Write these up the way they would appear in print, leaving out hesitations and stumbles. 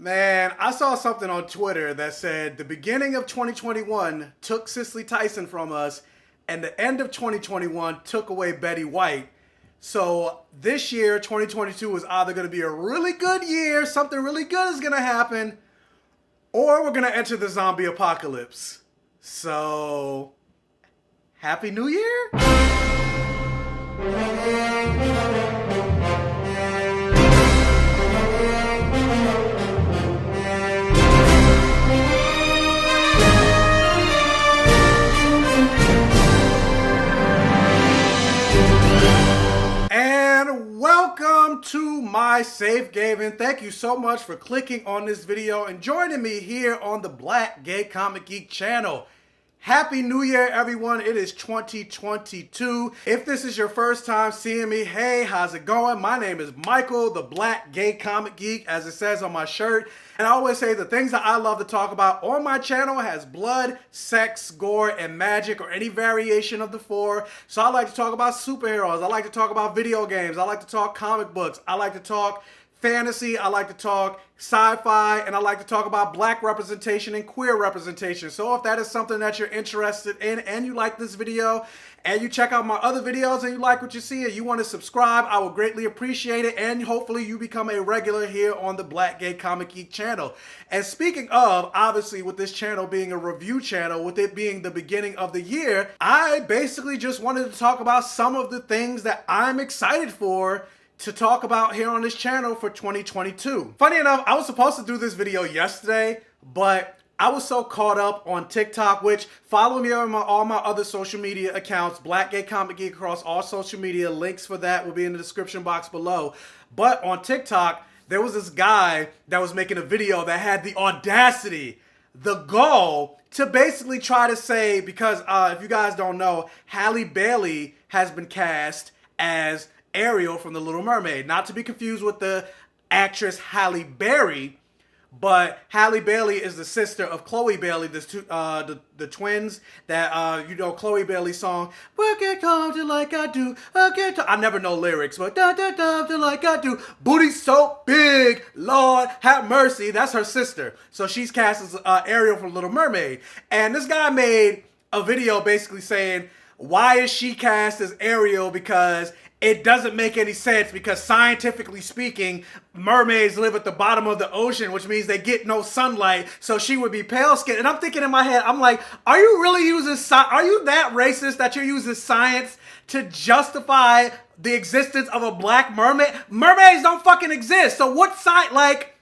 Man, I saw something on Twitter that said the beginning of 2021 took Cicely Tyson from us, and the end of 2021 took away Betty White. So this year, 2022, is either going to be a really good year, something really good is going to happen, or we're going to enter the zombie apocalypse. So, Happy New Year? And welcome to my safe haven. Thank you so much for clicking on this video and joining me here on the Black Gay Comic Geek channel. Happy New Year, everyone. It is 2022. If this is your first time seeing me, hey, how's it going? My name is Michael, the Black Gay Comic Geek, as it says on my shirt. And I always say the things that I love to talk about on my channel has blood, sex, gore, and magic, or any variation of the four. So I like to talk about superheroes. I like to talk about video games. I like to talk comic books. I like to talk fantasy, I like to talk sci-fi, and I like to talk about black representation and queer representation. So if that is something that you're interested in and you like this video and you check out my other videos and you like what you see and you want to subscribe, I would greatly appreciate it, and hopefully you become a regular here on the Black Gay Comic Geek channel. And speaking of, obviously with this channel being a review channel, with it being the beginning of the year, I basically just wanted to talk about some of the things that I'm excited for to talk about here on this channel for 2022. Funny enough, I was supposed to do this video yesterday, but I was so caught up on TikTok, which follow me on all my other social media accounts, Black Gay Comic Geek across all social media. Links for that will be in the description box below. But on TikTok, there was this guy that was making a video that had the audacity, the gall, to basically try to say, because if you guys don't know, Halle Bailey has been cast as Ariel from The Little Mermaid. Not to be confused with the actress Halle Berry, but Halle Bailey is the sister of Chloe Bailey, the twins that, you know, Chloe Bailey's song, "Work it hard like I do, I never know lyrics, but da da da da like I do, booty so big, Lord have mercy." That's her sister. So she's cast as Ariel from Little Mermaid. And this guy made a video basically saying, why is she cast as Ariel? Because it doesn't make any sense, because scientifically speaking, mermaids live at the bottom of the ocean, which means they get no sunlight, so she would be pale skinned. And I'm thinking in my head, I'm like, are you really using are you that racist that you're using science to justify the existence of a black mermaid? Mermaids don't fucking exist. So what science, like,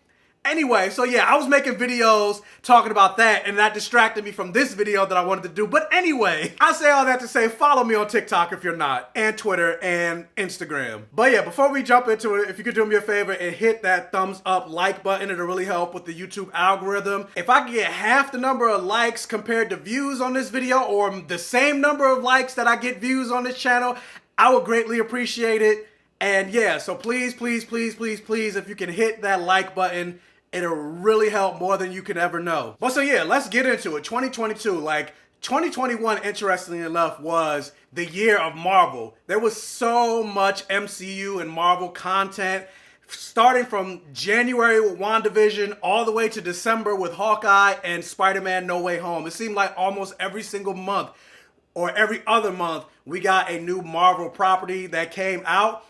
anyway, so yeah, I was making videos talking about that, and that distracted me from this video that I wanted to do. But anyway, I say all that to say, follow me on TikTok if you're not, and Twitter, and Instagram. But yeah, before we jump into it, if you could do me a favor and hit that thumbs up like button, it'll really help with the YouTube algorithm. If I could get half the number of likes compared to views on this video, or the same number of likes that I get views on this channel, I would greatly appreciate it. And yeah, so please, please, please, please, please, if you can hit that like button, it'll really help more than you could ever know. But so yeah, let's get into it. 2022, like 2021, interestingly enough, was the year of Marvel. There was so much MCU and Marvel content, starting from January with WandaVision all the way to December with Hawkeye and Spider-Man No Way Home. It seemed like almost every single month or every other month, we got a new Marvel property that came out.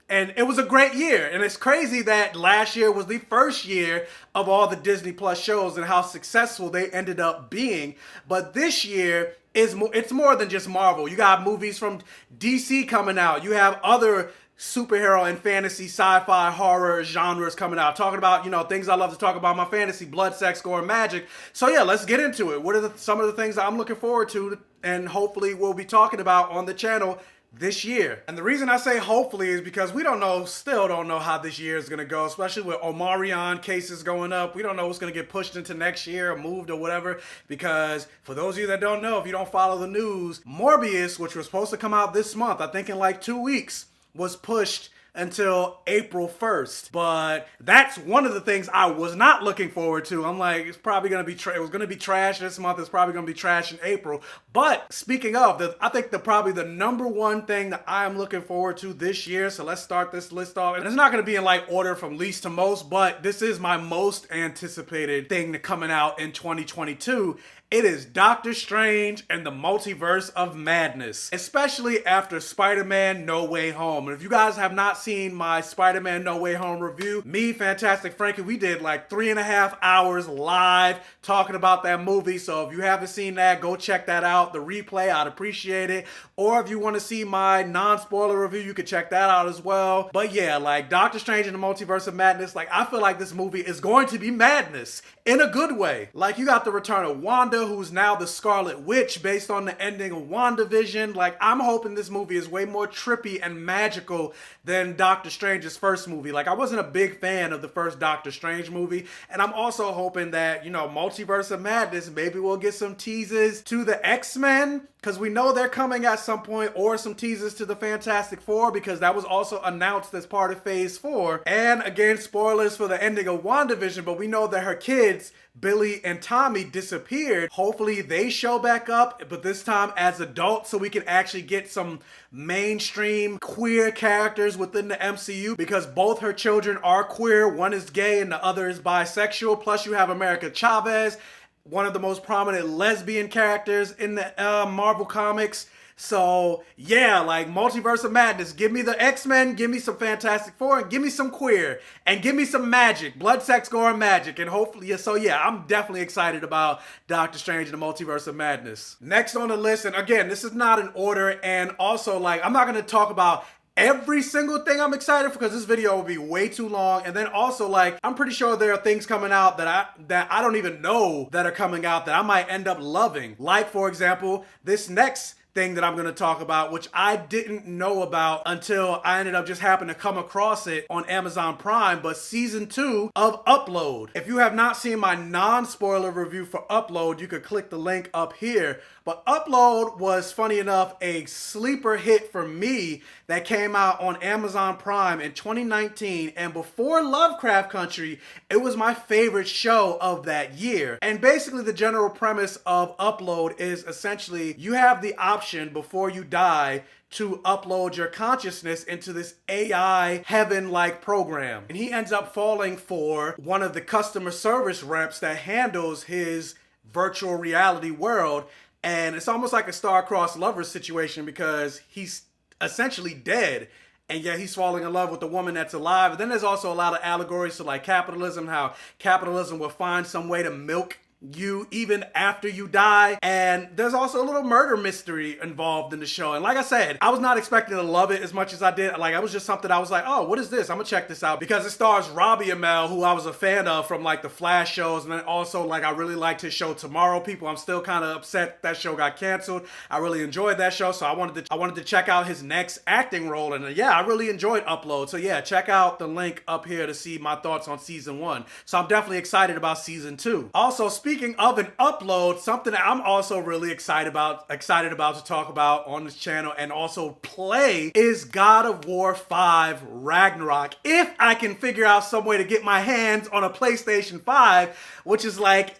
And it was a great year. And it's crazy that last year was the first year of all the Disney Plus shows and how successful they ended up being. But this year, it's more than just Marvel. You got movies from DC coming out. You have other superhero and fantasy, sci-fi, horror genres coming out. Talking about, you know, things I love to talk about, my fantasy, blood, sex, gore, and magic. So yeah, let's get into it. What are some of the things that I'm looking forward to and hopefully we'll be talking about on the channel this year? And the reason I say hopefully is because we don't know, still don't know how this year is going to go, especially with Omarion cases going up. We don't know what's going to get pushed into next year or moved or whatever, because for those of you that don't know, if you don't follow the news, Morbius, which was supposed to come out this month, I think in like 2 weeks, was pushed until April 1st. But that's one of the things I was not looking forward to. I'm like, it's probably going to be, it was going to be trash this month. It's probably going to be trash in April. But speaking of, I think probably the number one thing that I'm looking forward to this year. So let's start this list off. And it's not going to be in like order from least to most, but this is my most anticipated thing coming out in 2022. It is Doctor Strange and the Multiverse of Madness, especially after Spider-Man No Way Home. And if you guys have not seen my Spider-Man No Way Home review, me, Fantastic Frankie, we did like 3.5 hours live talking about that movie. So if you haven't seen that, go check that out. The replay, I'd appreciate it. Or if you want to see my non-spoiler review, you can check that out as well. But yeah, like Doctor Strange and the Multiverse of Madness, like I feel like this movie is going to be madness in a good way. Like you got the return of Wanda, who's now the Scarlet Witch based on the ending of WandaVision. Like I'm hoping this movie is way more trippy and magical than Doctor Strange's first movie. Like I wasn't a big fan of the first Doctor Strange movie. And I'm also hoping that, you know, Multiverse of Madness, maybe we'll get some teases to the X-Men, because we know they're coming at some point, or some teasers to the Fantastic Four, because that was also announced as part of Phase 4. And again, spoilers for the ending of WandaVision, but we know that her kids, Billy and Tommy, disappeared. Hopefully they show back up, but this time as adults, so we can actually get some mainstream queer characters within the MCU, because both her children are queer. One is gay and the other is bisexual. Plus you have America Chavez, one of the most prominent lesbian characters in the Marvel Comics. So yeah, like Multiverse of Madness, give me the X-Men, give me some Fantastic Four, and give me some queer, and give me some magic, blood, sex, gore, and magic, and hopefully, so yeah, I'm definitely excited about Doctor Strange and the Multiverse of Madness. Next on the list, and again, this is not in order, and also like, I'm not going to talk about every single thing I'm excited for, because this video will be way too long. And then also, like, I'm pretty sure there are things coming out that I don't even know that are coming out that I might end up loving. Like, for example, this next thing that I'm going to talk about, which I didn't know about until I ended up just happening to come across it on Amazon Prime, but season 2 of Upload. If you have not seen my non-spoiler review for Upload, you could click the link up here. But Upload was, funny enough, a sleeper hit for me that came out on Amazon Prime in 2019. And before Lovecraft Country, it was my favorite show of that year. And basically the general premise of Upload is essentially you have the option before you die to upload your consciousness into this AI heaven-like program. And he ends up falling for one of the customer service reps that handles his virtual reality world. And it's almost like a star-crossed lover situation, because he's essentially dead, and yet he's falling in love with the woman that's alive. And then there's also a lot of allegories to like capitalism, how capitalism will find some way to milk you even after you die. And there's also a little murder mystery involved in the show. And like I said, I was not expecting to love it as much as I did. Like, it was just something I was like, oh, what is this? I'm gonna check this out, because it stars Robbie Amell, who I was a fan of from like the Flash shows. And then also, like, I really liked his show Tomorrow People. I'm still kind of upset that show got canceled. I really enjoyed that show, so I wanted to check out his next acting role. And yeah, I really enjoyed Upload. So yeah, check out the link up here to see my thoughts on season 1. So I'm definitely excited about season 2. Also, speaking of an Upload, something that I'm also really excited about to talk about on this channel and also play is God of War 5 Ragnarok. If I can figure out some way to get my hands on a PlayStation 5, which is like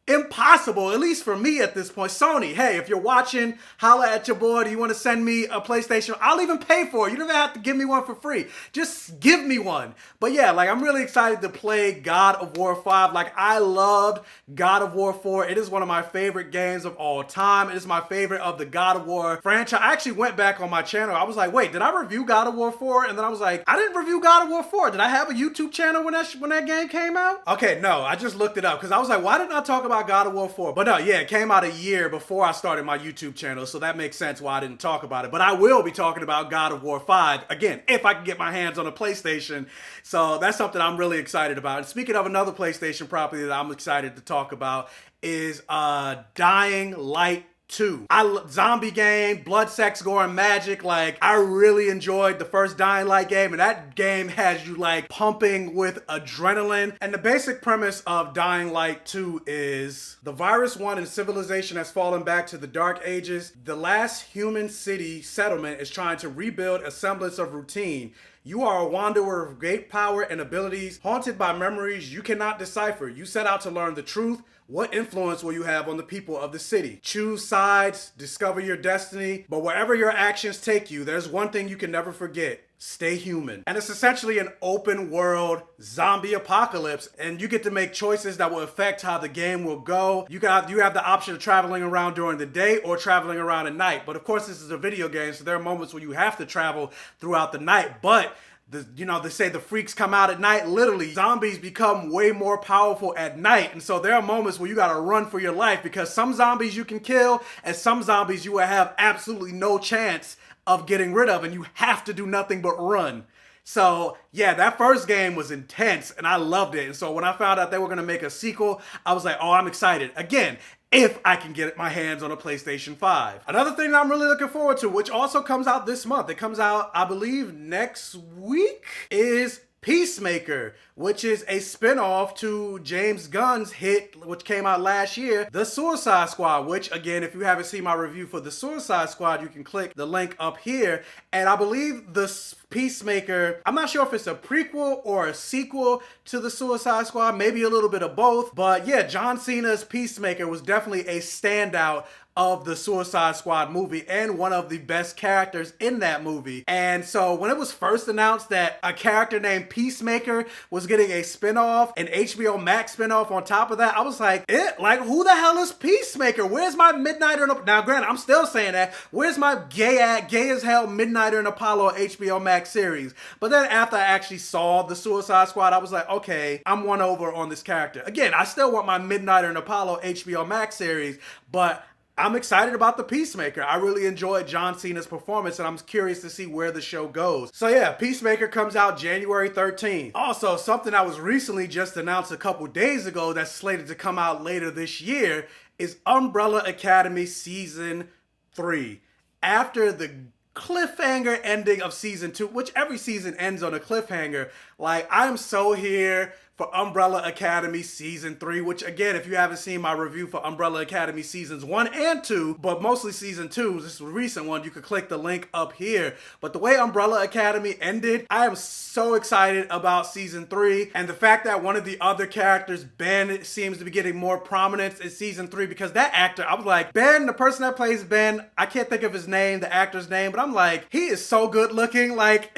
impossible, at least for me at this point. Sony, hey, if you're watching, holla at your boy. Do you want to send me a PlayStation? I'll even pay for it. You don't even have to give me one for free. Just give me one. But yeah, like, I'm really excited to play God of War 5. Like, I loved God of War 4. It is one of my favorite games of all time. It is my favorite of the God of War franchise. I actually went back on my channel. I was like, wait, did I review God of War 4? And then I was like, I didn't review God of War 4. Did I have a YouTube channel when that game came out? Okay, no, I just looked it up, because I was like, why didn't I talk about God of War 4? But no, yeah, it came out a year before I started my YouTube channel, so that makes sense why I didn't talk about it. But I will be talking about God of War 5, again, if I can get my hands on a PlayStation. So that's something I'm really excited about. And speaking of another PlayStation property that I'm excited to talk about is Dying Light 2. Zombie game, blood, sex, gore, and magic. Like, I really enjoyed the first Dying Light game, and that game has you like pumping with adrenaline. And the basic premise of Dying Light 2 is the virus won and civilization has fallen back to the Dark Ages. The last human city settlement is trying to rebuild a semblance of routine. You are a wanderer of great power and abilities, haunted by memories you cannot decipher. You set out to learn the truth. What influence will you have on the people of the city? Choose sides, discover your destiny, but wherever your actions take you, there's one thing you can never forget. Stay human. And it's essentially an open world zombie apocalypse, and you get to make choices that will affect how the game will go. You have the option of traveling around during the day or traveling around at night. But of course, this is a video game, so there are moments where you have to travel throughout the night. But they say the freaks come out at night. Literally, zombies become way more powerful at night. And so there are moments where you gotta run for your life, because some zombies you can kill and some zombies you will have absolutely no chance of getting rid of, and you have to do nothing but run. So yeah, that first game was intense and I loved it. And so when I found out they were gonna make a sequel, I was like, oh, I'm excited. Again, if I can get my hands on a PlayStation 5. Another thing that I'm really looking forward to, which also comes out this month, it comes out, I believe, next week, is Peacemaker, which is a spin-off to James Gunn's hit, which came out last year, The Suicide Squad, which, again, if you haven't seen my review for The Suicide Squad, you can click the link up here. And I believe the Peacemaker, I'm not sure if it's a prequel or a sequel to The Suicide Squad, maybe a little bit of both. But yeah, John Cena's Peacemaker was definitely a standout of the Suicide Squad movie and one of the best characters in that movie. And so when it was first announced that a character named Peacemaker was getting a spinoff, an HBO Max spinoff on top of that, I was like, who the hell is Peacemaker? Where's my Midnighter? Now granted, I'm still saying that. Where's my gay as hell Midnighter and Apollo HBO Max series? But then after I actually saw the Suicide Squad, I was like, okay, I'm won over on this character. Again, I still want my Midnighter and Apollo HBO Max series, but I'm excited about the Peacemaker. I really enjoyed John Cena's performance, and I'm curious to see where the show goes. So yeah, Peacemaker comes out January 13th. Also, something that was recently just announced a couple days ago that's slated to come out later this year is Umbrella Academy Season 3. After the cliffhanger ending of Season 2, which every season ends on a cliffhanger, like, I'm so here for Umbrella Academy Season 3, which again, if you haven't seen my review for Umbrella Academy Seasons 1 and 2, but mostly Season 2, this is a recent one, you could click the link up here. But the way Umbrella Academy ended, I am so excited about Season 3, and the fact that one of the other characters, Ben, seems to be getting more prominence in Season 3, because that actor, I was like, Ben, the person that plays Ben, I can't think of his name, the actor's name, but I'm like, he is so good looking, like,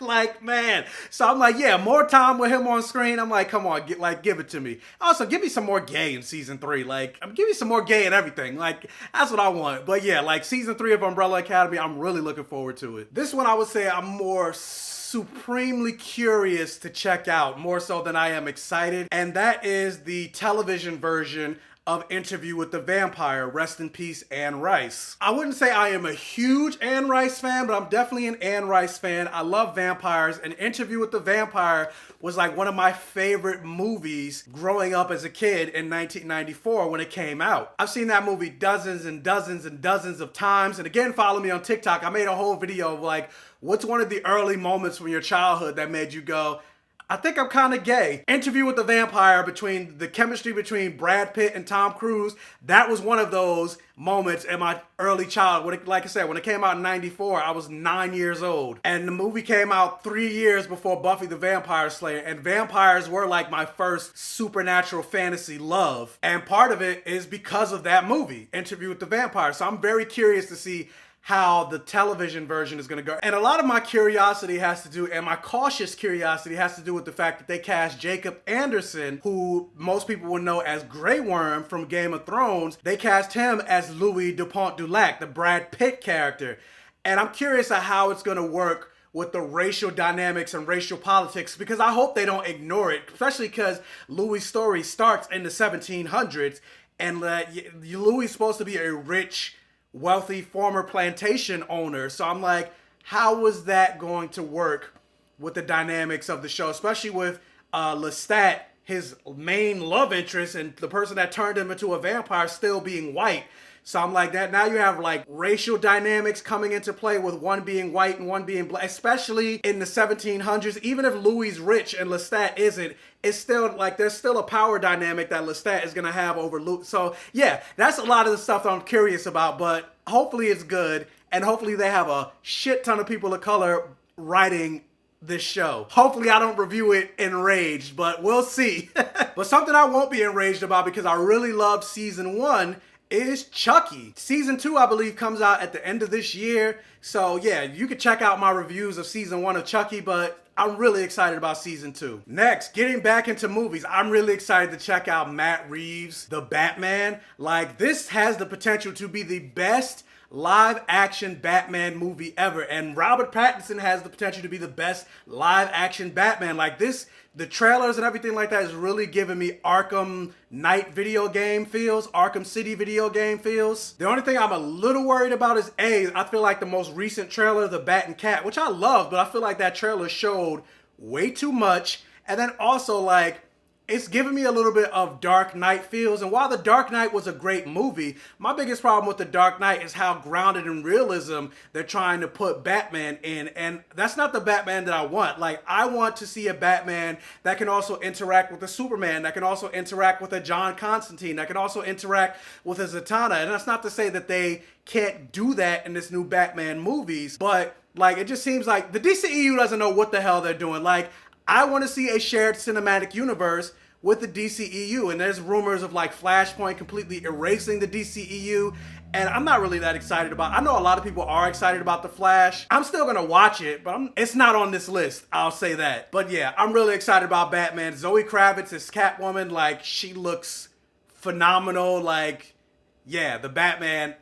like, man. So I'm like, yeah, more time with him on screen. I'm like, come on, give it to me. Also, give me some more gay in Season 3. Like, give me some more gay and everything. Like, that's what I want. But yeah, like, Season 3 of Umbrella Academy, I'm really looking forward to it. This one, I would say I'm more supremely curious to check out, more so than I am excited. And that is the television version of Interview with the Vampire. Rest in peace, Anne Rice. I wouldn't say I am a huge Anne Rice fan, but I'm definitely an Anne Rice fan. I love vampires, and Interview with the Vampire was like one of my favorite movies growing up as a kid in 1994 when it came out. I've seen that movie dozens and dozens and dozens of times, and again, follow me on TikTok. I made a whole video of like, what's one of the early moments from your childhood that made you go, I think I'm kind of gay. Interview with the Vampire, between the chemistry between Brad Pitt and Tom Cruise, that was one of those moments in my early childhood. Like I said, when it came out in 94, I was 9 years old. And the movie came out 3 years before Buffy the Vampire Slayer. And vampires were like my first supernatural fantasy love. And part of it is because of that movie, Interview with the Vampire. So I'm very curious to see how the television version is going to go. And a lot of my curiosity has to do, and my cautious curiosity has to do with the fact that they cast Jacob Anderson, who most people will know as Grey Worm from Game of Thrones. They cast him as Louis Dupont du Lac, the Brad Pitt character. And I'm curious at how it's going to work with the racial dynamics and racial politics, because I hope they don't ignore it, especially because Louis' story starts in the 1700s, and Louis is supposed to be a rich, wealthy former plantation owner. So I'm like, how was that going to work with the dynamics of the show, especially with Lestat, his main love interest, and the person that turned him into a vampire still being white. So I'm like, that now you have like racial dynamics coming into play with one being white and one being black, especially in the 1700s. Even if Louis is rich and Lestat isn't, it's still like there's still a power dynamic that Lestat is gonna have over Louis. So yeah, that's a lot of the stuff that I'm curious about, but hopefully it's good, and hopefully they have a shit ton of people of color writing this show. Hopefully I don't review it enraged, but we'll see. But something I won't be enraged about because I really loved season 1 is Chucky. Season 2, I believe, comes out at the end of this year. So yeah, you can check out my reviews of season 1 of Chucky, but I'm really excited about season 2. Next, getting back into movies, I'm really excited to check out Matt Reeves' The Batman. Like, this has the potential to be the best live action Batman movie ever, and Robert Pattinson has the potential to be the best live action Batman. Like this, the trailers and everything like that is really giving me Arkham Knight video game feels, Arkham City video game feels. The only thing I'm a little worried about is I feel like the most recent trailer, The Bat and Cat, which I love, but I feel like that trailer showed way too much, and then also like it's giving me a little bit of Dark Knight feels. And while The Dark Knight was a great movie, my biggest problem with The Dark Knight is how grounded in realism they're trying to put Batman in. And that's not the Batman that I want. Like, I want to see a Batman that can also interact with a Superman, that can also interact with a John Constantine, that can also interact with a Zatanna. And that's not to say that they can't do that in this new Batman movies, but like, it just seems like the DCEU doesn't know what the hell they're doing. Like, I want to see a shared cinematic universe with the DCEU, and there's rumors of like Flashpoint completely erasing the DCEU, and I'm not really that excited about it. I know a lot of people are excited about The Flash. I'm still gonna watch it, but it's not on this list, I'll say that. But yeah, I'm really excited about Batman. Zoe Kravitz is Catwoman. Like, she looks phenomenal. Like, yeah, the Batman,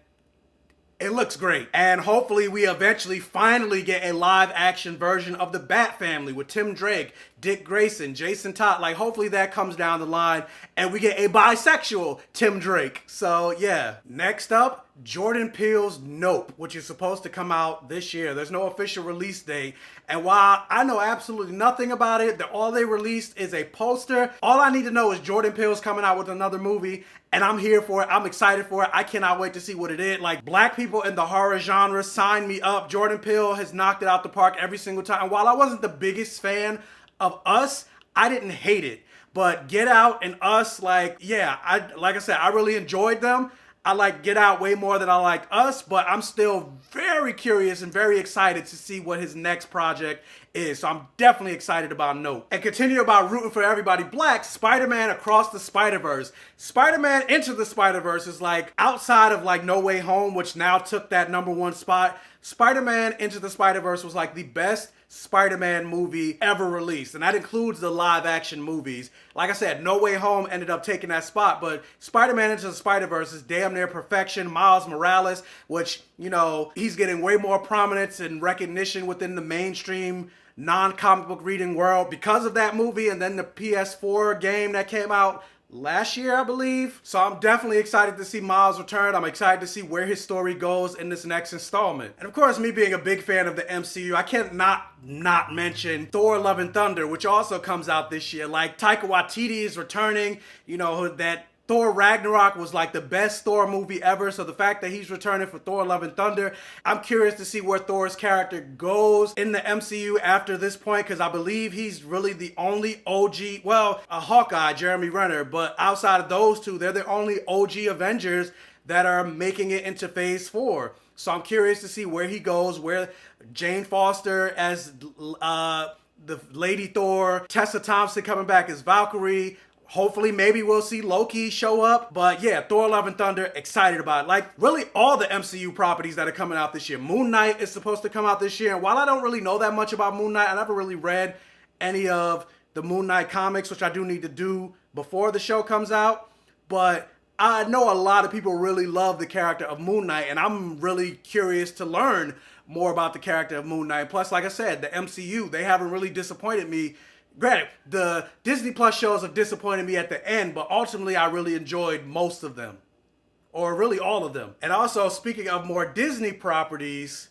it looks great. And hopefully we eventually finally get a live action version of the Bat Family with Tim Drake, Dick Grayson, Jason Todd. Like, hopefully that comes down the line and we get a bisexual Tim Drake. So yeah. Next up, Jordan Peele's Nope, which is supposed to come out this year. There's no official release date. And while I know absolutely nothing about it, all they released is a poster. All I need to know is Jordan Peele's coming out with another movie, and I'm here for it. I'm excited for it. I cannot wait to see what it is. Like, black people in the horror genre, sign me up. Jordan Peele has knocked it out the park every single time. And while I wasn't the biggest fan of Us, I didn't hate it. But Get Out and Us, like, yeah, like I said, I really enjoyed them. I like Get Out way more than I like Us, but I'm still very curious and very excited to see what his next project is. So I'm definitely excited about Nope. And continue about rooting for everybody black, Spider-Man Across the Spider-Verse. Spider-Man Into the Spider-Verse is like outside of like No Way Home, which now took that #1 spot. Spider-Man Into the Spider-Verse was like the best Spider-Man movie ever released, and that includes the live action movies. Like I said, No Way Home ended up taking that spot, but Spider-Man Into the Spider-Verse is damn near perfection. Miles Morales, which, you know, he's getting way more prominence and recognition within the mainstream non-comic book reading world because of that movie, and then the PS4 game that came out last year, I believe. So I'm definitely excited to see Miles return. I'm excited to see where his story goes in this next installment. And of course, me being a big fan of the MCU, I can't not mention Thor Love and Thunder, which also comes out this year. Like, Taika Waititi is returning. You know, that Thor Ragnarok was like the best Thor movie ever, so the fact that he's returning for Thor Love and Thunder, I'm curious to see where Thor's character goes in the MCU after this point, because I believe he's really the only OG, well, a Hawkeye, Jeremy Renner, but outside of those two, they're the only OG Avengers that are making it into Phase 4. So I'm curious to see where he goes, where Jane Foster as the Lady Thor, Tessa Thompson coming back as Valkyrie. Hopefully, maybe we'll see Loki show up. But yeah, Thor Love and Thunder, excited about it. Like, really all the MCU properties that are coming out this year. Moon Knight is supposed to come out this year. And while I don't really know that much about Moon Knight, I never really read any of the Moon Knight comics, which I do need to do before the show comes out. But I know a lot of people really love the character of Moon Knight, and I'm really curious to learn more about the character of Moon Knight. Plus, like I said, the MCU, they haven't really disappointed me. Granted, the Disney Plus shows have disappointed me at the end, but ultimately I really enjoyed most of them. Or really all of them. And also, speaking of more Disney properties,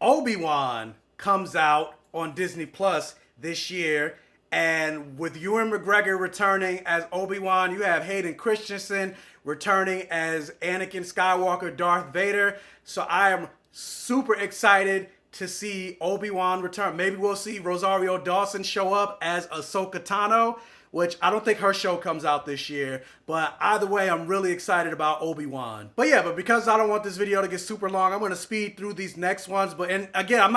Obi-Wan comes out on Disney Plus this year. And with Ewan McGregor returning as Obi-Wan, you have Hayden Christensen returning as Anakin Skywalker, Darth Vader. So I am super excited to see Obi-Wan return. Maybe we'll see Rosario Dawson show up as Ahsoka Tano, which I don't think her show comes out this year. But either way, I'm really excited about Obi-Wan. But yeah, but because I don't want this video to get super long, I'm gonna speed through these next ones. But and again, I'm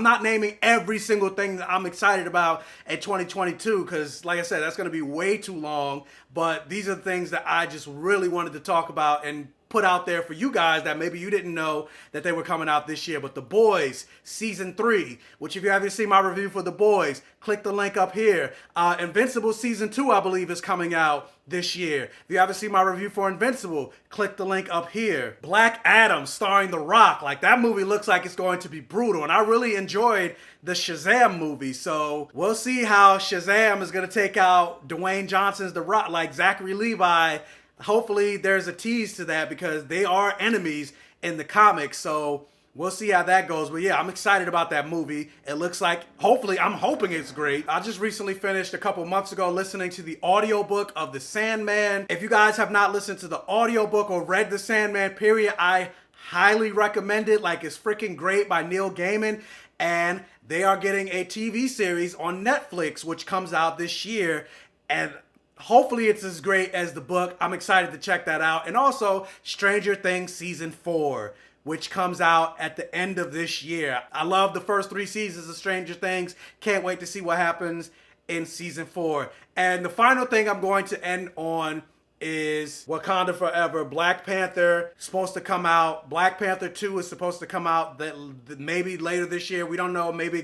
not naming every single thing that I'm excited about in 2022, because like I said, that's gonna be way too long. But these are the things that I just really wanted to talk about and put out there for you guys that maybe you didn't know that they were coming out this year. But The Boys Season 3, which if you haven't seen my review for The Boys, click the link up here. Invincible Season 2, I believe, is coming out this year. If you haven't seen my review for Invincible, click the link up here. Black Adam starring The Rock. Like, that movie looks like it's going to be brutal, and I really enjoyed the Shazam movie, so we'll see how Shazam is going to take out Dwayne Johnson's The Rock, like Zachary Levi. Hopefully there's a tease to that, because they are enemies in the comics, so we'll see how that goes. But yeah, I'm excited about that movie. It looks like, I'm hoping it's great. I just recently finished a couple months ago listening to the audiobook of The Sandman. If you guys have not listened to the audiobook or read The Sandman, period, I highly recommend it. Like, it's freaking great, by Neil Gaiman. And they are getting a TV series on Netflix, which comes out this year. And hopefully it's as great as the book. I'm excited to check that out. And also Stranger Things Season 4, which comes out at the end of this year. I love the first 3 seasons of Stranger Things. Can't wait to see what happens in Season 4. And the final thing I'm going to end on is Wakanda Forever. Black Panther supposed to come out. Black Panther 2 is supposed to come out maybe later this year. We don't know. Maybe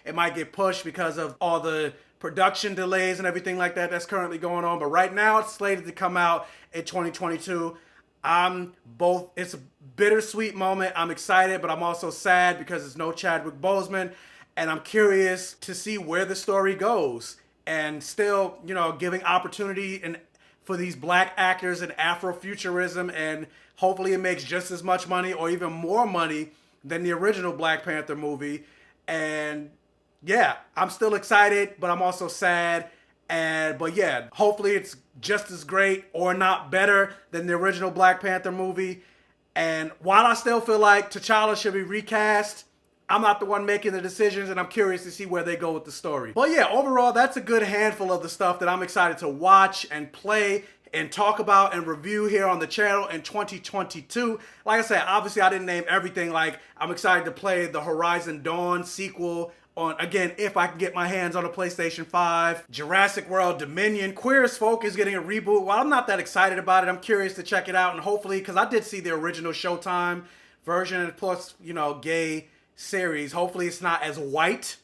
it might get pushed because of all the production delays and everything like that that's currently going on. But right now it's slated to come out in 2022. It's a bittersweet moment. I'm excited, but I'm also sad because it's no Chadwick Boseman, and I'm curious to see where the story goes, and still, giving opportunity for these black actors in Afrofuturism, and hopefully it makes just as much money or even more money than the original Black Panther movie. And yeah, I'm still excited, but I'm also sad. But yeah, hopefully it's just as great or not better than the original Black Panther movie. And while I still feel like T'Challa should be recast, I'm not the one making the decisions, and I'm curious to see where they go with the story. But yeah, overall, that's a good handful of the stuff that I'm excited to watch and play and talk about and review here on the channel in 2022. Like I said, obviously I didn't name everything. Like, I'm excited to play the Horizon Dawn sequel on, again, if I can get my hands on a PlayStation 5. Jurassic World Dominion. Queer as Folk is getting a reboot. While I'm not that excited about it, I'm curious to check it out, and hopefully, because I did see the original Showtime version, plus, gay series. Hopefully it's not as white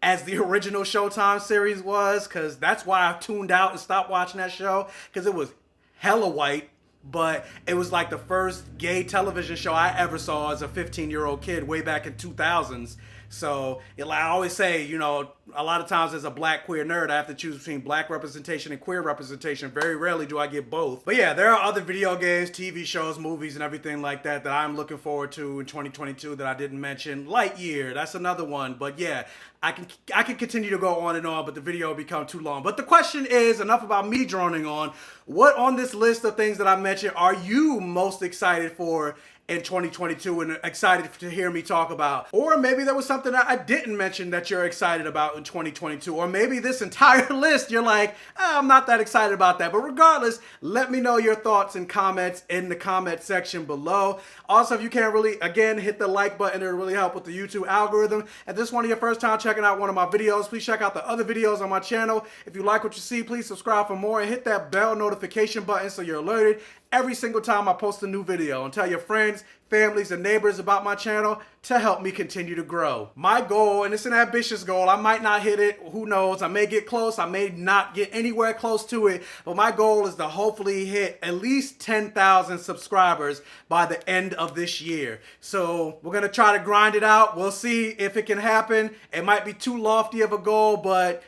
as the original Showtime series was, because that's why I tuned out and stopped watching that show, because it was hella white. But it was like the first gay television show I ever saw as a 15-year-old kid way back in 2000s. So, I always say, a lot of times as a black queer nerd, I have to choose between black representation and queer representation. Very rarely do I get both. But yeah, there are other video games, TV shows, movies, and everything like that that I'm looking forward to in 2022 that I didn't mention. Lightyear, that's another one. But yeah, I can continue to go on and on, but the video will become too long. But the question is, enough about me droning on. What on this list of things that I mentioned are you most excited for in 2022 and excited to hear me talk about? Or maybe there was something that I didn't mention that you're excited about in 2022. Or maybe this entire list, you're like, I'm not that excited about that. But regardless, let me know your thoughts and comments in the comment section below. Also, if you can't really, again, hit the like button. It'll really help with the YouTube algorithm. If this is one of your first time checking out one of my videos, please check out the other videos on my channel. If you like what you see, please subscribe for more and hit that bell notification button so you're alerted every single time I post a new video, and tell your friends, families, and neighbors about my channel to help me continue to grow. My goal, and it's an ambitious goal, I might not hit it, who knows, I may get close, I may not get anywhere close to it, but my goal is to hopefully hit at least 10,000 subscribers by the end of this year. So we're gonna try to grind it out. We'll see if it can happen. It might be too lofty of a goal, but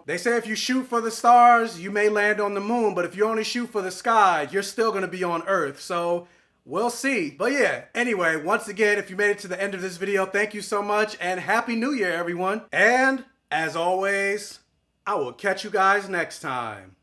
they say if you shoot for the stars, you may land on the moon, but if you only shoot for the sky, you're still gonna be on Earth. So we'll see. But yeah, anyway, once again, if you made it to the end of this video, thank you so much, and Happy New Year, everyone. And as always, I will catch you guys next time.